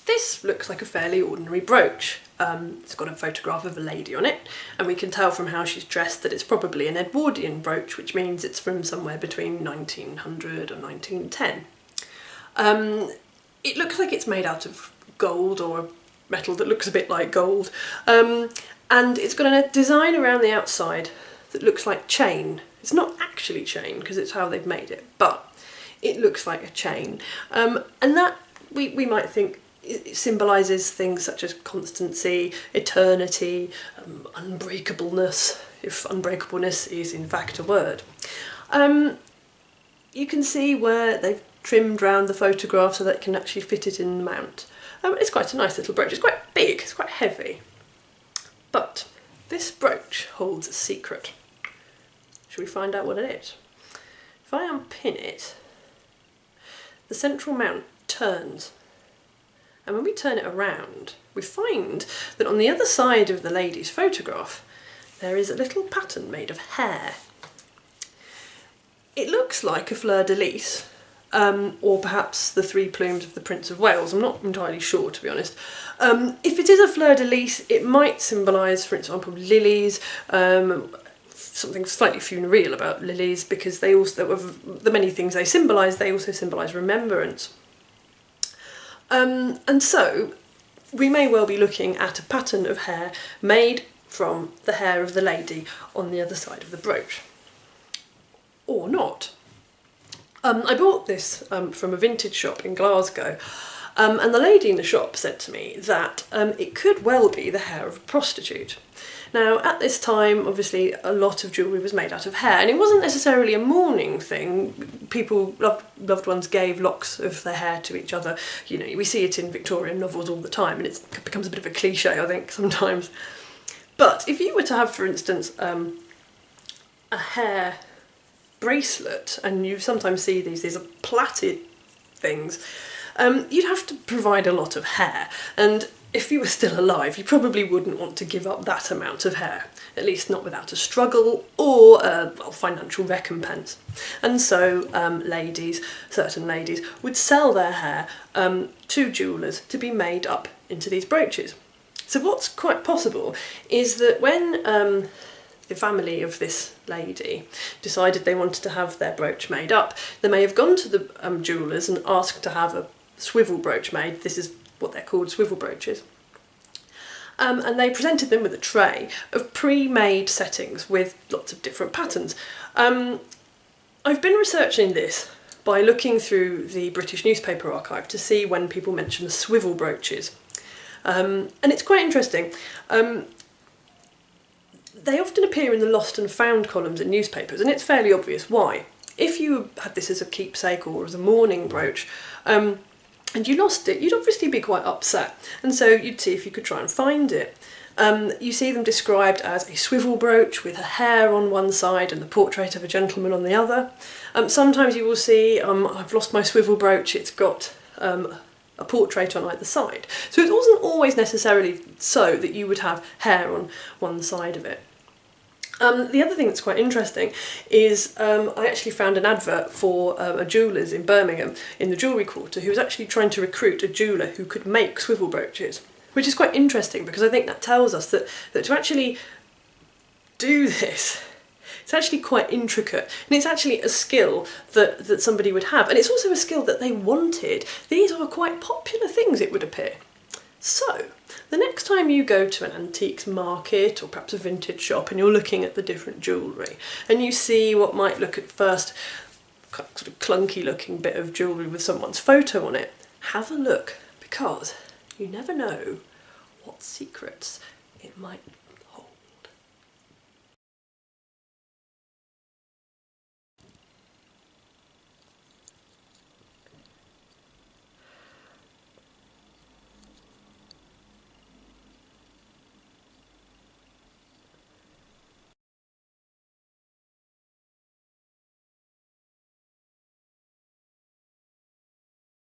This looks like a fairly ordinary brooch. It's got a photograph of a lady on it, and we can tell from how she's dressed that it's probably an Edwardian brooch, which means it's from somewhere between 1900 and 1910. It looks like it's made out of gold, or a metal that looks a bit like gold, and it's got a design around the outside that looks like chain. It's not actually chain because it's how they've made it, but it looks like a chain, and that we might think it symbolises things such as constancy, eternity, unbreakableness, if unbreakableness is in fact a word. You can see where they've trimmed round the photograph so that it can actually fit it in the mount. It's quite a nice little brooch. It's quite big, it's quite heavy. But this brooch holds a secret. Shall we find out what it is? If I unpin it, the central mount turns. And when we turn it around, we find that on the other side of the lady's photograph, there is a little pattern made of hair. It looks like a fleur-de-lis, or perhaps the 3 plumes of the Prince of Wales. I'm not entirely sure, to be honest. If it is a fleur-de-lis, it might symbolise, for example, lilies, something slightly funereal about lilies, because they also, of the many things they symbolise, they also symbolise remembrance. And so we may well be looking at a pattern of hair made from the hair of the lady on the other side of the brooch. Or not. I bought this from a vintage shop in Glasgow, and the lady in the shop said to me that it could well be the hair of a prostitute. Now, at this time, obviously, a lot of jewellery was made out of hair, and it wasn't necessarily a mourning thing. People, loved ones gave locks of their hair to each other. You know, we see it in Victorian novels all the time, and it becomes a bit of a cliche, I think, sometimes. But if you were to have, for instance, a hair bracelet, and you sometimes see these are plaited things, you'd have to provide a lot of hair, and if you were still alive, you probably wouldn't want to give up that amount of hair, at least not without a struggle or financial recompense. And so certain ladies, would sell their hair to jewellers to be made up into these brooches. So what's quite possible is that when the family of this lady decided they wanted to have their brooch made up, they may have gone to the jewellers and asked to have a swivel brooch made. This is what they're called, swivel brooches. And they presented them with a tray of pre-made settings with lots of different patterns. I've been researching this by looking through the British newspaper archive to see when people mention the swivel brooches. And it's quite interesting. They often appear in the lost and found columns in newspapers, and it's fairly obvious why. If you had this as a keepsake or as a mourning brooch, and you lost it, you'd obviously be quite upset, and so you'd see if you could try and find it. You see them described as a swivel brooch with a hair on one side and the portrait of a gentleman on the other. Sometimes you will see, I've lost my swivel brooch, it's got a portrait on either side. So it wasn't always necessarily so that you would have hair on one side of it. The other thing that's quite interesting is I actually found an advert for a jeweller's in Birmingham in the jewellery quarter who was actually trying to recruit a jeweller who could make swivel brooches, which is quite interesting because I think that tells us that to actually do this, it's actually quite intricate, and it's actually a skill that somebody would have, and it's also a skill that they wanted. These are quite popular things, it would appear. So, the next time you go to an antiques market or perhaps a vintage shop and you're looking at the different jewellery and you see what might look at first sort of clunky looking bit of jewellery with someone's photo on it, have a look, because you never know what secrets it might